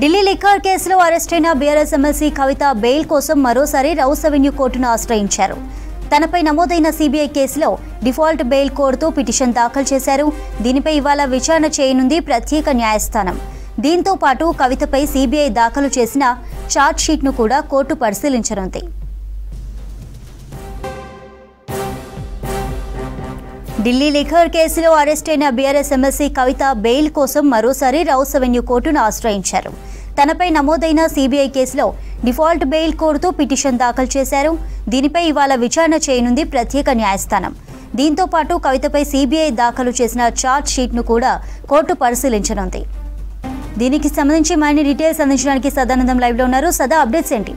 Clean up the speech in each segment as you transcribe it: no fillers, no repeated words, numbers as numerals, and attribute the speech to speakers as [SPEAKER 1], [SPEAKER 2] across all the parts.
[SPEAKER 1] Delhi liquor కేసులో arrest అయిన BRS MLC కవిత bail కోసం మరోసారి రౌస్ అవెన్యూ కోర్టును ఆశ్రయించారు. తనపై నమోదైన సీబీఐ కేసులో డిఫాల్ట్ బెయిల్ కోరుతూ పిటిషన్ దాఖలు చేశారు. దీనిపై ఇవాళ విచారణ చేయనుంది ప్రత్యేక న్యాయస్థానం. దీంతో పాటు కవితపై సీబీఐ దాఖలు చేసిన ఛార్జ్ షీట్ను కూడా కోర్టు పరిశీలించనుంది. ఢిల్లీ లిక్కర్ కేసులో అరెస్ట్ అయిన బీఆర్ఎస్ ఎమ్మెల్సీ కవిత బెయిల్ కోసం మరోసారి రౌస్ అవెన్యూ కోర్టును ఆశ్రయించారు. తనపై నమోదైన సీబీఐ కేసులో డిఫాల్ట్ బెయిల్ కోరుతూ పిటిషన్ దాఖలు చేశారు. దీనిపై ఇవాళ విచారణ చేయనుంది ప్రత్యేక న్యాయస్థానం. దీంతో పాటు కవితపై సీబీఐ దాఖలు చేసిన ఛార్జ్ షీట్ను కూడా కోర్టు పరిశీలించనుంది. దీనికి సంబంధించి మరిన్ని డీటెయిల్స్ అందించడానికి సదానందం లైవ్లో ఉన్నారు. సదా, అప్డేట్స్ ఏంటి?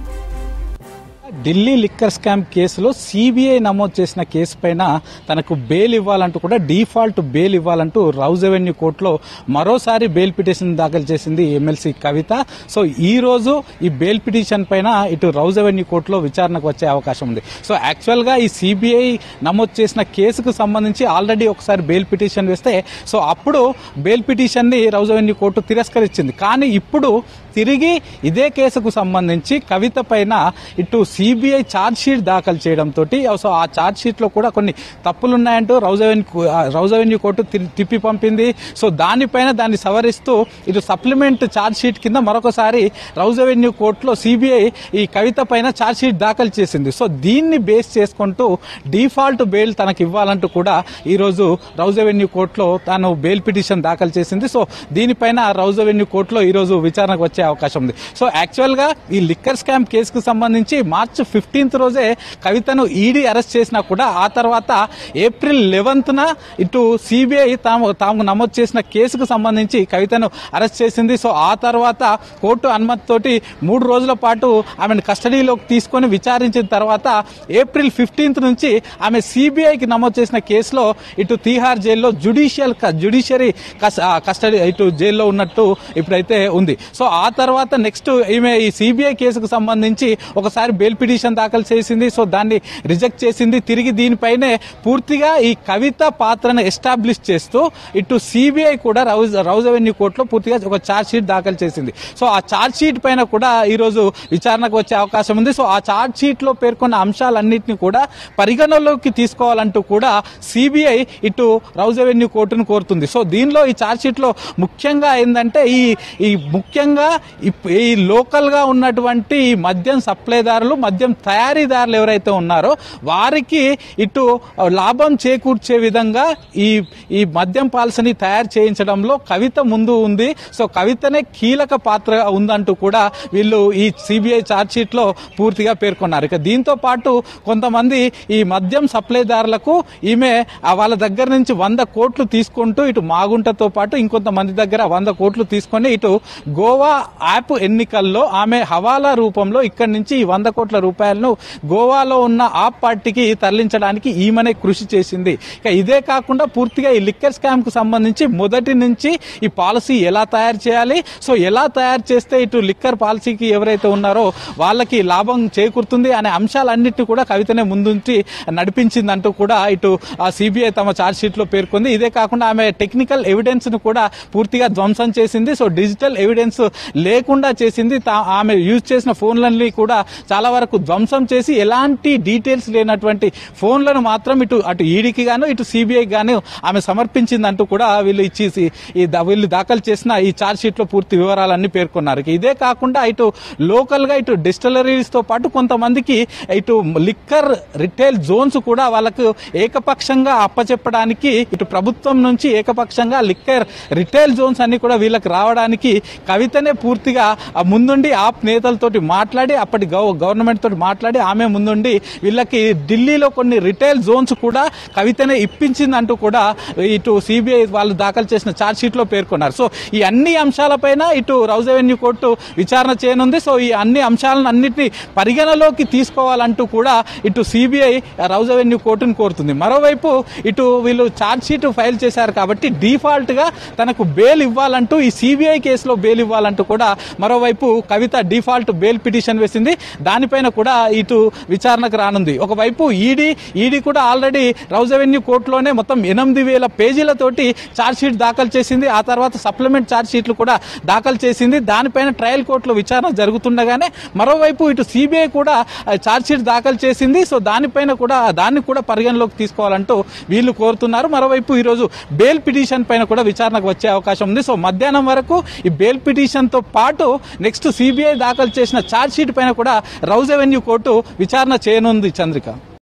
[SPEAKER 2] ఢిల్లీ లిక్కర్ స్కామ్ కేసులో సీబీఐ నమోదు చేసిన కేసు పైన తనకు బెయిల్ ఇవ్వాలంటూ కూడా డిఫాల్ట్ బెయిల్ ఇవ్వాలంటూ రౌస్ అవెన్యూ కోర్టులో మరోసారి బెయిల్ పిటిషన్ దాఖలు చేసింది ఎమ్మెల్సీ కవిత. సో ఈ రోజు ఈ బెయిల్ పిటిషన్ పైన ఇటు రౌస్ అవెన్యూ కోర్టులో విచారణకు వచ్చే అవకాశం ఉంది. సో యాక్చువల్ గా ఈ సీబీఐ నమోదు చేసిన కేసుకు సంబంధించి ఆల్రెడీ ఒకసారి బెయిల్ పిటిషన్ వేస్తే సో అప్పుడు బెయిల్ పిటిషన్ ని రౌస్ అవెన్యూ కోర్టు తిరస్కరించింది. కానీ ఇప్పుడు తిరిగి ఇదే కేసుకు సంబంధించి కవిత పైన ఇటు సీబీఐ ఛార్జ్ షీట్ దాఖలు చేయడంతో సో ఆ ఛార్జ్ షీట్ లో కూడా కొన్ని తప్పులున్నాయంటూ రౌస్ అవెన్యూ కోర్టు తిప్పి పంపింది. సో దానిపైన దాన్ని సవరిస్తూ ఇటు సప్లిమెంట్ ఛార్జ్ షీట్ కింద మరొకసారి రౌస్ అవెన్యూ కోర్టులో సీబీఐ ఈ కవిత పైన ఛార్జ్ షీట్ దాఖలు చేసింది. సో దీన్ని బేస్ చేసుకుంటూ డిఫాల్ట్ బెయిల్ తనకు ఇవ్వాలంటూ కూడా ఈ రోజు రౌస్ అవెన్యూ కోర్టులో తాను బెయిల్ పిటిషన్ దాఖలు చేసింది. సో దీనిపైన రౌస్ అవెన్యూ కోర్టులో ఈ రోజు విచారణకు వచ్చే అవకాశం ఉంది. సో యాక్చువల్ గా ఈ లిక్కర్ స్కామ్ కేసుకు సంబంధించి మార్చి 15 రోజే కవితను ఈడీ అరెస్ట్ చేసినా కూడా ఆ తర్వాత ఏప్రిల్ 11న ఇటు సిబిఐ తాము నమోదు చేసిన కేసుకు సంబంధించి కవితను అరెస్ట్ చేసింది. సో ఆ తర్వాత కోర్టు అనుమతితోటి 3 రోజుల పాటు ఆమెను కస్టడీలోకి తీసుకొని విచారించిన తర్వాత ఏప్రిల్ 15 నుంచి ఆమె సిబిఐకి నమోదు చేసిన కేసులో ఇటు తీహార్ జైల్లో జ్యుడిషియరీ కస్టడీ ఇటు జైల్లో ఉన్నట్టు ఇప్పుడైతే ఉంది. సో ఆ తర్వాత నెక్స్ట్ ఈమె ఈ సిబిఐ కేసుకు సంబంధించి ఒకసారి బెయిల్ పిటిషన్ దాఖలు చేసింది. సో దాన్ని రిజెక్ట్ చేసింది. తిరిగి దీనిపైనే పూర్తిగా ఈ కవిత పాత్రను ఎస్టాబ్లిష్ చేస్తూ ఇటు సిబిఐ కూడా రౌస్ అవెన్యూ కోర్టులో పూర్తిగా ఒక ఛార్జ్ షీట్ దాఖలు చేసింది. సో ఆ ఛార్జ్ షీట్ పైన కూడా ఈ రోజు విచారణకు వచ్చే అవకాశం ఉంది. సో ఆ ఛార్జ్ షీట్ లో పేర్కొన్న అంశాలన్నింటినీ కూడా పరిగణలోకి తీసుకోవాలంటూ కూడా సిబిఐ ఇటు రౌస్ అవెన్యూ కోర్టును కోరుతుంది. సో దీనిలో ఈ ఛార్జ్ షీట్ లో ముఖ్యంగా ఏంటంటే ఈ ముఖ్యంగా ఈ లోకల్ గా ఉన్నటువంటి ఈ మద్యం సప్లైదారులు మద్యం తయారీదారులు ఎవరైతే ఉన్నారో వారికి ఇటు లాభం చేకూర్చే విధంగా ఈ మద్యం పాలసీని తయారు చేయించడంలో కవిత ముందు ఉంది. సో కవితనే కీలక పాత్ర ఉందంటూ కూడా వీళ్ళు ఈ సిబిఐ ఛార్జ్ షీట్ లో పూర్తిగా పేర్కొన్నారు. ఇక దీంతో పాటు కొంతమంది ఈ మద్యం సప్లైదారులకు ఈమె వాళ్ళ దగ్గర నుంచి 100 కోట్లు తీసుకుంటూ ఇటు మాగుంటతో పాటు ఇంకొంతమంది దగ్గర 100 కోట్లు తీసుకొని ఇటు గోవా యాప్ ఎన్నికల్లో ఆమె హవాలా రూపంలో ఇక్కడి నుంచి 100 కోట్ల రూపాయలను గోవాలో ఉన్న ఆప్ పార్టీకి తరలించడానికి ఈమెనే కృషి చేసింది. ఇక ఇదే కాకుండా పూర్తిగా ఈ లిక్కర్ స్కామ్ కు సంబంధించి మొదటి నుంచి ఈ పాలసీ ఎలా తయారు చేయాలి, సో ఎలా తయారు చేస్తే ఇటు లిక్కర్ పాలసీకి ఎవరైతే ఉన్నారో వాళ్ళకి లాభం చేకూరుతుంది అనే అంశాలన్నింటినీ కూడా కవితనే ముందుంచి నడిపించిందంటూ కూడా ఇటు సిబిఐ తమ ఛార్జ్ షీట్ లో పేర్కొంది. ఇదే కాకుండా ఆమె టెక్నికల్ ఎవిడెన్స్ ను కూడా పూర్తిగా ధ్వంసం చేసింది. సో డిజిటల్ ఎవిడెన్స్ లేకుండా చేసింది. ఆమె యూజ్ చేసిన ఫోన్లని కూడా చాలా వరకు ధ్వంసం చేసి ఎలాంటి డీటెయిల్స్ లేనటువంటి ఫోన్లను మాత్రం అటు ఈడీకి గాను ఇటు సిబిఐకి గాను ఆమె సమర్పించిందంటూ కూడా వీళ్ళు దాఖలు చేసిన ఈ ఛార్జ్ షీట్ లో పూర్తి వివరాలన్నీ పేర్కొన్నారు. ఇదే కాకుండా ఇటు లోకల్ గా ఇటు డిస్టిలరీస్ తో పాటు కొంతమందికి ఇటు లిక్కర్ రిటైల్ జోన్స్ కూడా వాళ్ళకు ఏకపక్షంగా అప్పచెప్పడానికి ఇటు ప్రభుత్వం నుంచి ఏకపక్షంగా లిక్కర్ రిటైల్ జోన్స్ అన్ని కూడా వీళ్ళకి రావడానికి కవితనే పూర్తిగా ముందుండి ఆప్ నేతలతోటి మాట్లాడి అప్పటి గవర్నమెంట్ తోటి మాట్లాడి ఆమె ముందుండి వీళ్ళకి ఢిల్లీలో కొన్ని రిటైల్ జోన్స్ కూడా కవితనే ఇప్పించిందంటూ కూడా ఇటు సిబిఐ వాళ్ళు దాఖలు చేసిన ఛార్జ్ షీట్ లో పేర్కొన్నారు. సో ఈ అన్ని అంశాలపైన ఇటు రౌస్ అవెన్యూ కోర్టు విచారణ చేయనుంది. సో ఈ అన్ని అంశాలను అన్నింటినీ పరిగణలోకి తీసుకోవాలంటూ కూడా ఇటు సిబిఐ రౌస్ అవెన్యూ కోర్టును కోరుతుంది. మరోవైపు ఇటు వీళ్ళు ఛార్జ్ షీట్ ఫైల్ చేశారు కాబట్టి డిఫాల్ట్ గా తనకు బెయిల్ ఇవ్వాలంటూ ఈ సిబిఐ కేసులో బెయిల్ ఇవ్వాలంటూ కూడా మరోవైపు కవిత డిఫాల్ట్ బెయిల్ పిటిషన్ వేసింది. దానిపైన కూడా ఇటు విచారణకు రానుంది. ఒకవైపు ఈడీ కూడా ఆల్రెడీ రౌజ్ అవెన్యూ కోర్టులోనే మొత్తం 8,000 పేజీలతోటి ఛార్జ్ షీట్ దాఖలు చేసింది. ఆ తర్వాత సప్లిమెంట్ ఛార్జ్ షీట్లు కూడా దాఖలు చేసింది. దానిపైన ట్రయల్ కోర్టులో విచారణ జరుగుతుండగానే మరోవైపు ఇటు సిబిఐ కూడా ఛార్జ్ షీట్ దాఖలు చేసింది. సో దాన్ని కూడా పరిగణలోకి తీసుకోవాలంటూ వీళ్ళు కోరుతున్నారు. మరోవైపు ఈరోజు బెయిల్ పిటిషన్ పైన కూడా విచారణకు వచ్చే అవకాశం ఉంది. సో మధ్యాహ్నం వరకు ఈ బెయిల్ పిటిషన్ తో పాటు నెక్స్ట్ సిబిఐ దాఖలు చేసిన ఛార్జ్ షీట్ పైన కూడా రౌజ్ అవెన్యూ కోర్టు విచారణ చేయనుంది. చంద్రిక.